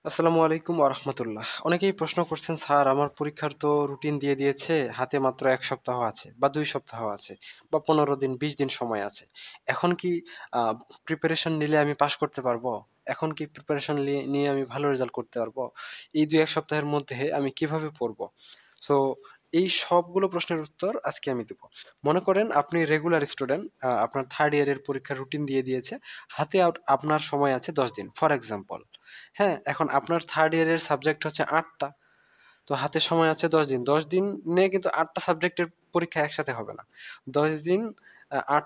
আসসালামু আলাইকুম ওয়া রাহমাতুল্লাহ। অনেকেই প্রশ্ন করছেন, "স্যার আমার পরীক্ষার তো রুটিন দিয়ে দিয়েছে, হাতে মাত্র ১ সপ্তাহ আছে বা ২ সপ্তাহ আছে বা ১৫ দিন ২০ দিন সময় আছে। এখন কি আ প্রিপারেশন নিলে আমি পাস করতে পারবো? এখন কি প্রিপারেশন নিয়ে আমি ভালো রেজাল্ট করতে পারবো? এই ২-১ সপ্তাহের মধ্যে আমি কিভাবে পড়বো?" সো এই সবগুলো প্রশ্নের উত্তর আজকে আমি দিব। মনে করেন আপনি রেগুলার স্টুডেন্ট, আপনার 3rd ইয়ারের পরীক্ষার রুটিন দিয়ে দিয়েছে। হাতে আপনার সময় আছে ১০ দিন। ফর এক্সাম্পল, হ্যাঁ? এখন আপনার 3rd ইয়ারের সাবজেক্ট হচ্ছে ৮ টা। তো হাতে সময় আছে ১০ দিন। ১০ দিনে কিন্তু ৮ টা সাবজেক্টের পরীক্ষা একসাথে হবে না। ১০ দিন ৮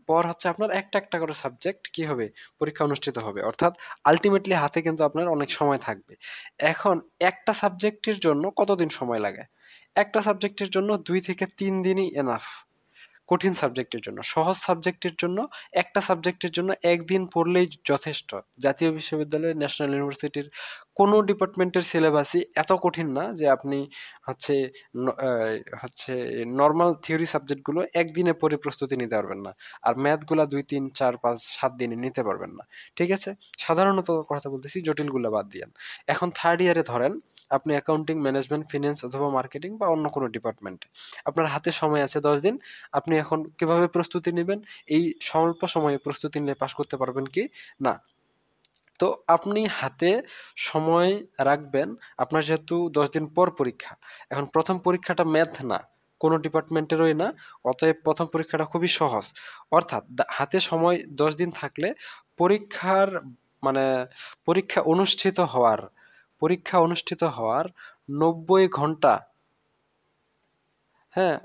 পর হচ্ছে আপনার একটা, একটা করে সাবজেক্ট কি হবে? পরীক্ষা অনুষ্ঠিত হবে। অর্থাৎ আল্টিমেটলি হাতে কিন্তু আপনার অনেক সময় থাকবে। এখন একটা সাবজেক্টের জন্য কতদিন সময় লাগে? একটা সাবজেক্টের জন্য ২ থেকে ৩ দিনই এনাফ। কঠিন সাবজেক্টের জন্য। সহজ সাবজেক্টের জন্য, একটা সাবজেক্টের জন্য ১ দিন পড়লেই যথেষ্ট। জাতীয় বিশ্ববিদ্যালয়, ন্যাশনাল ইউনিভার্সিটির কোনো ডিপার্টমেন্টের সিলেবাসই এত কঠিন না যে আপনি হচ্ছে ন আ হচ্ছে নরমাল থিওরি সাবজেক্টগুলো ১ দিনে পড়ে প্রস্তুতি নিতে পারবেন না। আর ম্যাথগুলা ২, ৩, ৪, ৫, ৭ দিনে নিতে পারবেন না। ঠিক আছে? সাধারণত কথা বলতেছি, জটিলগুলা বাদ দিয়েন। এখন 3rd ইয়ারে ধরেন আপনি অ্যাকাউন্টিং, ম্যানেজমেন্ট, ফিন্যান্স অথবা মার্কেটিং বা অন্য কোনো ডিপার্টমেন্টে। আপনার হাতে সময় আছে ১০ দিন। আপনি এখন কিভাবে প্রস্তুতি নিবেন? এই স্বল্প সময়ে প্রস্তুতি নিলে পাস করতে পারবেন কি? না। তো আপনি হাতে সময় রাখবেন। আপনার যেহেতু ১০ দিন পর পরীক্ষা। এখন ১ম পরীক্ষাটা ম্যাথ না। কোনো ডিপার্টমেন্টেরই না। অতএব ১ম পরীক্ষাটা খুবই সহজ। অর্থাৎ হাতে সময় ১০ দিন থাকলে পরীক্ষার মানে পরীক্ষা অনুষ্ঠিত হওয়ার ৯০ ঘন্টা, হ্যাঁ?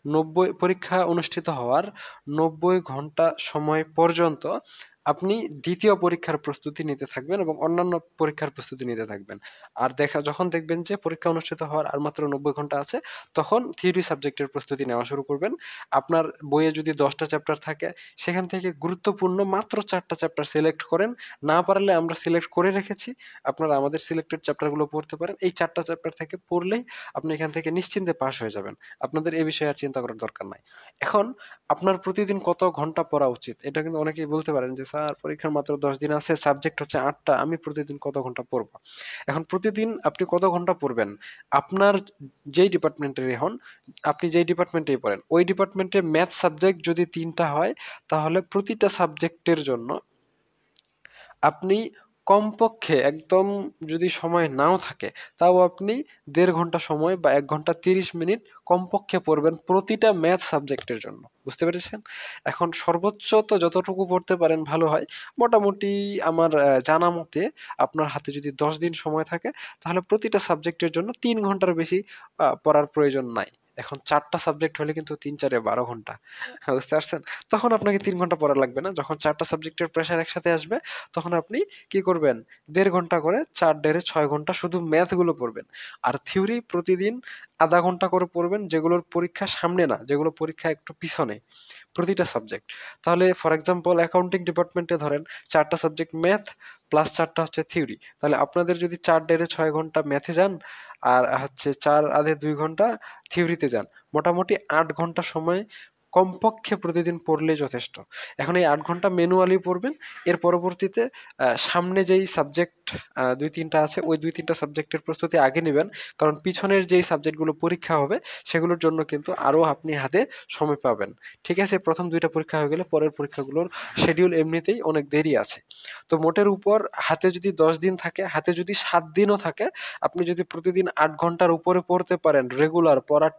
৯০ পরীক্ষা অনুষ্ঠিত হওয়ার ৯০ ঘন্টা সময় পর্যন্ত আপনি ২য় পরীক্ষার প্রস্তুতি নিতে থাকবেন এবং অন্যান্য পরীক্ষার প্রস্তুতি নিতে থাকবেন। আর যখন দেখবেন যে পরীক্ষা অনুষ্ঠিত হওয়ার আর মাত্র ৯০ ঘন্টা আছে, তখন থিওরি সাবজেক্টের প্রস্তুতি নেওয়া শুরু করবেন। আপনার বইয়ে যদি ১০ টা চ্যাপ্টার থাকে, সেখান থেকে গুরুত্বপূর্ণ মাত্র ৪ টা চ্যাপ্টার সিলেক্ট করেন। না পারলে আমরা সিলেক্ট করে রেখেছি। আপনারা আমাদের সিলেক্টেড চ্যাপ্টারগুলো পড়তে পারেন। এই ৪ টা চ্যাপ্টার থেকে পড়লেই আপনি এখান থেকে নিশ্চিন্তে পাস হয়ে যাবেন। আপনাদের এ বিষয়ে আর চিন্তা করার দরকার নাই। এখন আপনার প্রতিদিন কত ঘন্টা পড়া উচিত? এটা কিন্তু অনেকেই বলতে পারেন যে, "স্যার পরীক্ষার মাত্র ১০ দিন আছে, সাবজেক্ট হচ্ছে ৮ টা, আমি প্রতিদিন কত ঘন্টা পড়ব?" এখন প্রতিদিন আপনি কত ঘন্টা পড়বেন? আপনার যেই ডিপার্টমেন্টেরই হন, আপনি যেই ডিপার্টমেন্টেই পড়েন, ওই ডিপার্টমেন্টে ম্যাথ সাবজেক্ট যদি ৩ টা হয়, তাহলে প্রতিটা সাবজেক্টের জন্য আপনি কমপক্ষে, একদম যদি সময় নাও থাকে, তাও আপনি ১.৫ ঘন্টা সময় বা ১ ঘন্টা ৩০ মিনিট কমপক্ষে পড়বেন প্রতিটা ম্যাথ সাবজেক্টের জন্য। বুঝতে পেরেছেন? এখন সর্বোচ্চ তো যতটুকু পড়তে পারেন ভালো হয়। মোটামুটি আমার জানা মতে আপনার হাতে যদি ১০ দিন সময় থাকে, তাহলে প্রতিটা সাবজেক্টের জন্য ৩ ঘন্টার বেশি পড়ার প্রয়োজন নাই। এখন ৪ টা সাবজেক্ট হলে কিন্তু ৩ ৪ এ ১২ ঘন্টা। বুঝতে পারছেন? তখন আপনাকে ৩ ঘন্টা পড়া লাগবে না। যখন ৪ টা সাবজেক্টের প্রেশার একসাথে আসবে, তখন আপনি কি করবেন? ১.৫ ঘন্টা করে ৪ ১.৫ ৬ ঘন্টা শুধু ম্যাথ গুলো পড়বেন। আর থিওরি প্রতিদিন ০.৫ ঘন্টা করে পড়বেন, যেগুলোর পরীক্ষা সামনে না, যেগুলো পরীক্ষা একটু পিছনে। প্রতিটা সাবজেক্ট। তাহলে ফর এক্সাম্পল অ্যাকাউন্টিং ডিপার্টমেন্টে ধরেন ৪ টা সাবজেক্ট ম্যাথ প্লাস ৪ টা হচ্ছে থিওরি। তাহলে আপনাদের যদি ৪ ১.৫ ৬ ঘন্টা ম্যাথে যান আর হচ্ছে ৪ আধে ২ ঘন্টা থিওরিতে যান। মোটামুটি ৮ ঘন্টা সময় কমপক্ষে প্রতিদিন পড়লেই যথেষ্ট। এখন এই ৮ ঘন্টা ম্যানুয়ালি পড়বেন। এর পরবর্তীতে সামনে যেই সাবজেক্ট ২-৩ টা আছে, ওই ২-৩ টা সাবজেক্টের প্রস্তুতি আগে নিবেন। কারণ পিছনের যেই সাবজেক্টগুলো পরীক্ষা হবে, সেগুলোর জন্য কিন্তু আরো আপনি হাতে সময় পাবেন। ঠিক আছে? ১ম ২ টা পরীক্ষা হয়ে গেলে পরের পরীক্ষাগুলোর শিডিউল এমনিতেই অনেক দেরি আছে। তো মোটের উপর হাতে যদি ১০ দিন থাকে, হাতে যদি ৭ দিনও থাকে, আপনি যদি প্রতিদিন ৮ ঘন্টার উপরে পড়তে পারেন রেগুলার পড়ার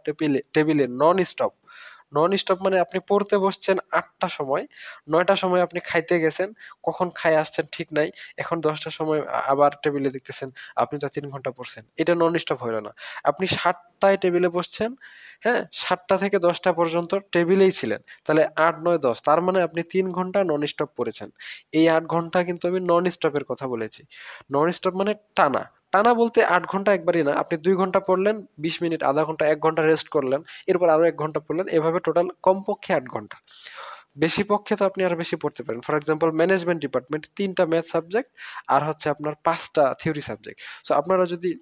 টেবিলে নন স্টপ। নন স্টপ মানে আপনি পড়তে বসছেন ৮ টার সময়, ৯ টার সময় আপনি খাইতে গেছেন, কখন খাইয়া আসছেন ঠিক নাই। এখন ১০ টার সময় আবার টেবিলে দেখতেছেন আপনি তো ৩ ঘন্টা পড়ছেন। এটা নন স্টপ হইল না। আপনি ৭ টায় টেবিলে বসছেন, হ্যাঁ? ৭ টা থেকে ১০ টা পর্যন্ত টেবিলেই ছিলেন। তাহলে ৮, ৯, ১০, তার মানে আপনি ৩ ঘন্টা নন স্টপ পড়েছেন। এই ৮ ঘন্টা কিন্তু আমি নন স্টপের কথা বলেছি। নন স্টপ মানে টানা। টানা বলতে ৮ ঘন্টা একবারই না। আপনি ২ ঘন্টা পড়লেন, ২০ মিনিট, ০.৫ ঘন্টা, ১ ঘন্টা রেস্ট করলেন। এরপর আরো ১ ঘন্টা পড়লেন। এভাবে টোটাল কমপক্ষে ৮ ঘন্টা। বেশি পক্ষে তো আপনি আরো বেশি পড়তে পারেন। ফর এক্সাম্পল ম্যানেজমেন্ট ডিপার্টমেন্ট ৩ টা ম্যাথ সাবজেক্ট আর হচ্ছে আপনার ৫ টা থিওরি সাবজেক্ট। সো আপনারা যদি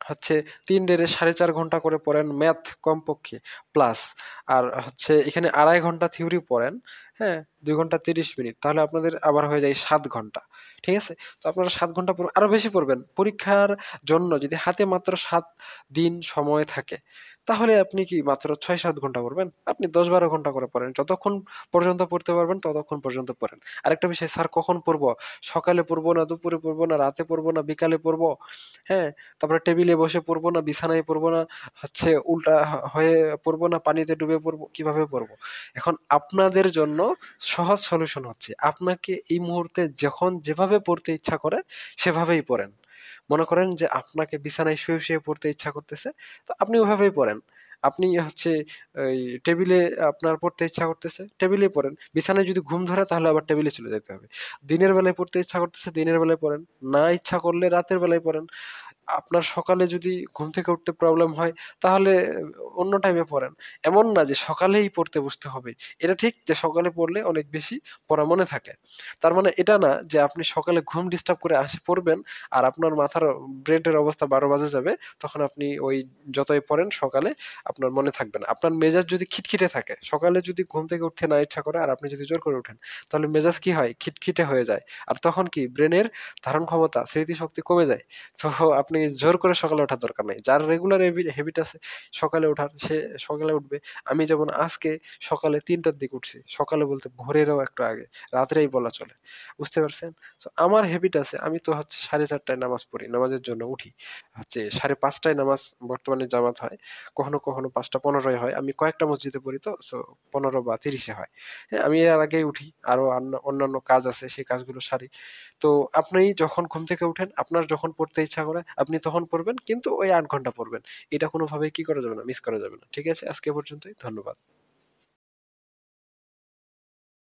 হচ্ছে ৩ ডেরে ৪.৫ ঘন্টা করে পড়েন ম্যাথ কমপক্ষে প্লাস, আর হচ্ছে এখানে ২.৫ ঘন্টা থিওরি পড়েন, হ্যাঁ? ২ ঘন্টা ৩০ মিনিট। তাহলে আপনাদের আবার হয়ে যায় ৭ ঘন্টা। ঠিক আছে? তো আপনারা ৭ ঘন্টা আরো বেশি পড়বেন। পরীক্ষার জন্য যদি হাতে মাত্র ৭ দিন সময় থাকে, তাহলে আপনি কি মাত্র ৬-৭ ঘন্টা পড়বেন? আপনি ১০-১২ ঘন্টা করে পড়েন। যতক্ষণ পর্যন্ত পড়তে পারবেন ততক্ষণ পর্যন্ত পড়েন। আরেকটা বিষয়, স্যার কখন পড়বো? সকালে পড়বো না, দুপুরে পড়বো না, রাতে পড়বো না, বিকালে পড়বো? হ্যাঁ? তারপরে টেবিলে বসে পড়বো না, বিছানায় পড়বো না, উল্টা হয়ে পড়বো না, পানিতে ডুবে পড়বো? কিভাবে পড়বো? এখন আপনাদের জন্য সহজ সলিউশন হচ্ছে, আপনাকে এই মুহূর্তে যখন যেভাবে পড়তে ইচ্ছা করে সেভাবেই পড়েন। মনে করেন যে আপনাকে বিছানায় শুয়ে পড়তে ইচ্ছা করতেছে, তো আপনি ওভাবেই পড়েন। আপনি ওই টেবিলে আপনার পড়তে ইচ্ছা করতেছে, টেবিলেই পড়েন। বিছানায় যদি ঘুম ধরে তাহলে আবার টেবিলে চলে যেতে হবে। দিনের বেলায় পড়তে ইচ্ছা করতেছে, দিনের বেলায় পড়েন। না ইচ্ছা করলে রাতের বেলায় পড়েন। আপনার সকালে যদি ঘুম থেকে উঠতে প্রবলেম হয়, তাহলে অন্য টাইমে পড়েন। এমন না যে সকালেই পড়তে বসতে হবে। এটা ঠিক যে সকালে পড়লে অনেক বেশি পড়া মনে থাকে। তার মানে এটা না যে আপনি সকালে ঘুম ডিস্টার্ব করে পড়বেন আর আপনার মাথার ব্রেইনের অবস্থা ১২ বাজে যাবে। তখন আপনি ওই যতই পড়েন সকালে আপনার মনে থাকবে না। আপনার মেজাজ যদি খিটখিটে থাকে, সকালে যদি ঘুম থেকে উঠতে না ইচ্ছা করে আর আপনি যদি জোর করে উঠেন, তাহলে মেজাজ কি হয়? খিটখিটে হয়ে যায়। আর তখন কি ব্রেইনের ধারণ ক্ষমতা, স্মৃতিশক্তি কমে যায়। তো আপনি জোর করে সকালে ওঠার দরকার নাই। যার রেগুলার হ্যাবিট আছে সকালে ওঠার, সে সকালে উঠবে। আমি যেমন আজকে সকালে ৩ টার দিকে উঠছি। সকালে বলতে ভোরেরও একটু আগে। রাত্রেই বলা চলে। বুঝতে পারছেন? সো আমার হ্যাবিট আছে। আমি তো ৪:৩০ টায় নামাজ পড়ি। নামাজের জন্য উঠি। ৫:৩০ টায় নামাজ বর্তমানে জামাত হয়। কখনো ৫:১৫ হয়। আমি কয়েকটা মসজিদে পড়ি তো, ১৫ বা ৩০ এ হয়। হ্যাঁ, আমি এর আগেই উঠি। আরো অন্যান্য কাজ আছে, সেই কাজগুলো সারি। তো আপনি যখন ঘুম থেকে উঠেন, আপনার যখন পড়তে ইচ্ছা করে আপনি তখন পড়বেন। কিন্তু ওই ৮ ঘন্টা পড়বেন। এটা কোনোভাবেই কি করা যাবে না? মিস করা যাবে না। ঠিক আছে? আজকে এ পর্যন্তই। ধন্যবাদ।